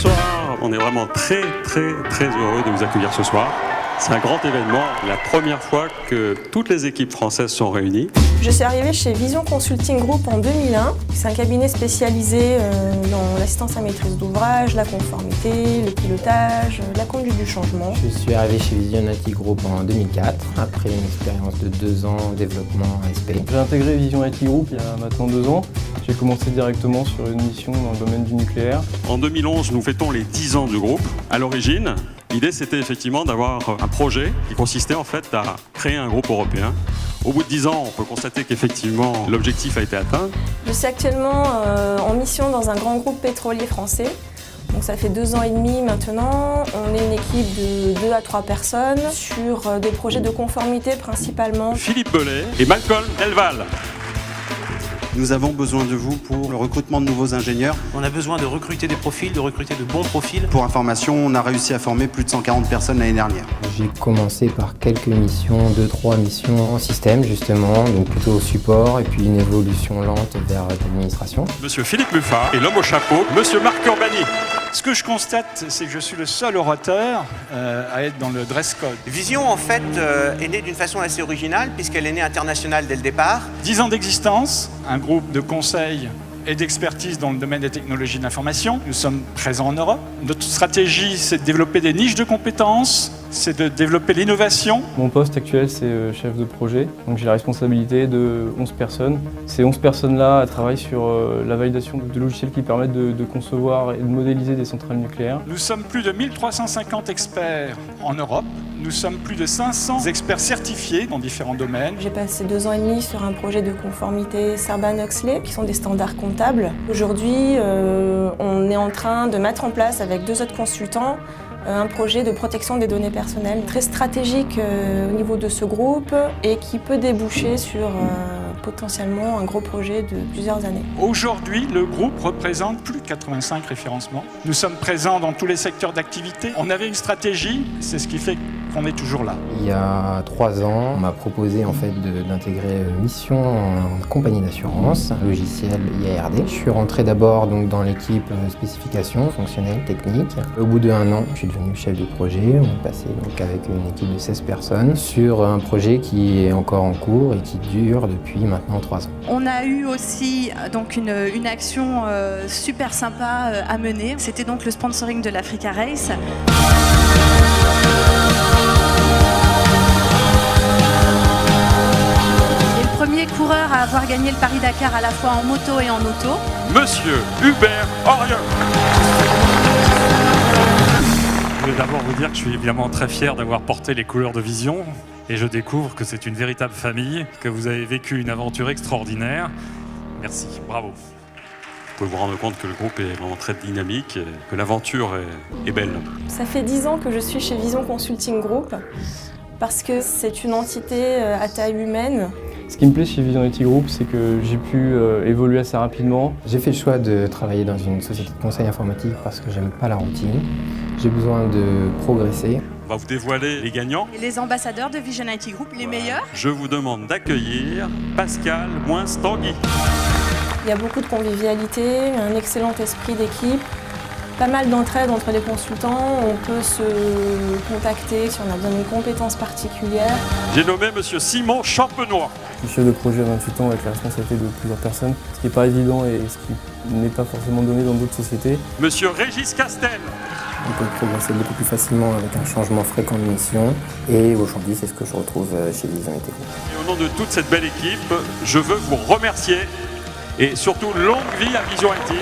Bonsoir, on est vraiment très heureux de vous accueillir ce soir. C'est un grand événement, la première fois que toutes les équipes françaises sont réunies. Je suis arrivée chez Vision Consulting Group en 2001. C'est un cabinet spécialisé dans l'assistance à maîtrise d'ouvrage, la conformité, le pilotage, la conduite du changement. Je suis arrivé chez Vision IT Group en 2004, après une expérience de 2 ans au développement ASP. J'ai intégré Vision IT Group il y a maintenant 2 ans. J'ai commencé directement sur une mission dans le domaine du nucléaire. En 2011, nous fêtons les 10 ans du groupe. À l'origine, l'idée c'était effectivement d'avoir un projet qui consistait en fait à créer un groupe européen. Au bout de 10 ans, on peut constater qu'effectivement l'objectif a été atteint. Je suis actuellement en mission dans un grand groupe pétrolier français. Donc ça fait 2 ans et demi maintenant. On est une équipe de 2 à 3 personnes sur des projets de conformité principalement. Philippe Belay et Malcolm Delval. Nous avons besoin de vous pour le recrutement de nouveaux ingénieurs. On a besoin de recruter des profils, de recruter de bons profils. Pour information, on a réussi à former plus de 140 personnes l'année dernière. J'ai commencé par quelques missions, 2-3 missions en système justement, donc plutôt au support et puis une évolution lente vers l'administration. Monsieur Philippe Muffat et l'homme au chapeau, Monsieur Marc Urbani. Ce que je constate, c'est que je suis le seul orateur à être dans le dress code. Vision, en fait, est née d'une façon assez originale, puisqu'elle est née internationale dès le départ. 10 ans d'existence, un groupe de conseil et d'expertise dans le domaine des technologies de l'information. Nous sommes présents en Europe. Notre stratégie, c'est de développer des niches de compétences, c'est de développer l'innovation. Mon poste actuel, c'est chef de projet. Donc j'ai la responsabilité de 11 personnes. Ces 11 personnes-là travaillent sur la validation de logiciels qui permettent de concevoir et de modéliser des centrales nucléaires. Nous sommes plus de 1350 experts en Europe. Nous sommes plus de 500 experts certifiés dans différents domaines. J'ai passé 2 ans et demi sur un projet de conformité Sarbanes-Oxley, qui sont des standards comptables. Aujourd'hui, on est en train de mettre en place avec 2 autres consultants un projet de protection des données personnelles très stratégique au niveau de ce groupe et qui peut déboucher sur potentiellement un gros projet de plusieurs années. Aujourd'hui, le groupe représente plus de 85 référencements. Nous sommes présents dans tous les secteurs d'activité. On avait une stratégie, c'est ce qui fait qu'on est toujours là. Il y a 3 ans, on m'a proposé en fait d'intégrer une mission en compagnie d'assurance, logiciel IARD. Je suis rentré d'abord donc dans l'équipe spécification fonctionnelle, technique. Au bout d'1 an, je suis devenu chef de projet. On est passé donc avec une équipe de 16 personnes sur un projet qui est encore en cours et qui dure depuis maintenant 3 ans. On a eu aussi donc une action super sympa à mener. C'était donc le sponsoring de l'Africa Race. Premier coureur à avoir gagné le Paris-Dakar à la fois en moto et en auto. Monsieur Hubert Auriol. Je voulais d'abord vous dire que je suis évidemment très fier d'avoir porté les couleurs de Vision et je découvre que c'est une véritable famille, que vous avez vécu une aventure extraordinaire. Merci, bravo. Vous pouvez vous rendre compte que le groupe est vraiment très dynamique et que l'aventure est belle. Ça fait 10 ans que je suis chez Vision Consulting Group parce que c'est une entité à taille humaine. Ce qui me plaît chez Vision IT Group, c'est que j'ai pu évoluer assez rapidement. J'ai fait le choix de travailler dans une société de conseil informatique parce que j'aime pas la routine. J'ai besoin de progresser. On va vous dévoiler les gagnants. Et les ambassadeurs de Vision IT Group, les meilleurs. Je vous demande d'accueillir Pascal Moins-Tanguy. Il y a beaucoup de convivialité, un excellent esprit d'équipe, pas mal d'entraide entre les consultants. On peut se contacter si on a besoin d'une compétence particulière. J'ai nommé Monsieur Simon Champenois. Je suis chef de projet à 28 ans avec la responsabilité de plusieurs personnes, ce qui n'est pas évident et ce qui n'est pas forcément donné dans d'autres sociétés. Monsieur Régis Castel. On peut progresser beaucoup plus facilement avec un changement fréquent de mission. Et aujourd'hui, c'est ce que je retrouve chez Vision IT Group. Et au nom de toute cette belle équipe, je veux vous remercier et surtout longue vie à Vision IT.